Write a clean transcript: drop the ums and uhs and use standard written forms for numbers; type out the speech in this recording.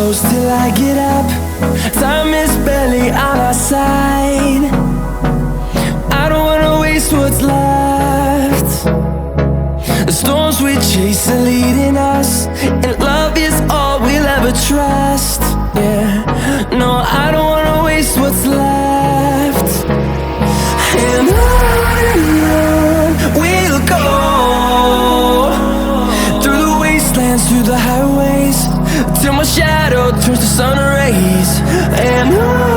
close till I get up. Time is barely on our side. I don't wanna waste what's left. The storms we chase are leading us, and love is all we'll ever trust. Yeah, no, I don't wanna waste what's left. And on we'll go, through the wastelands, through the highways, till my shadow turns to sun rays. And on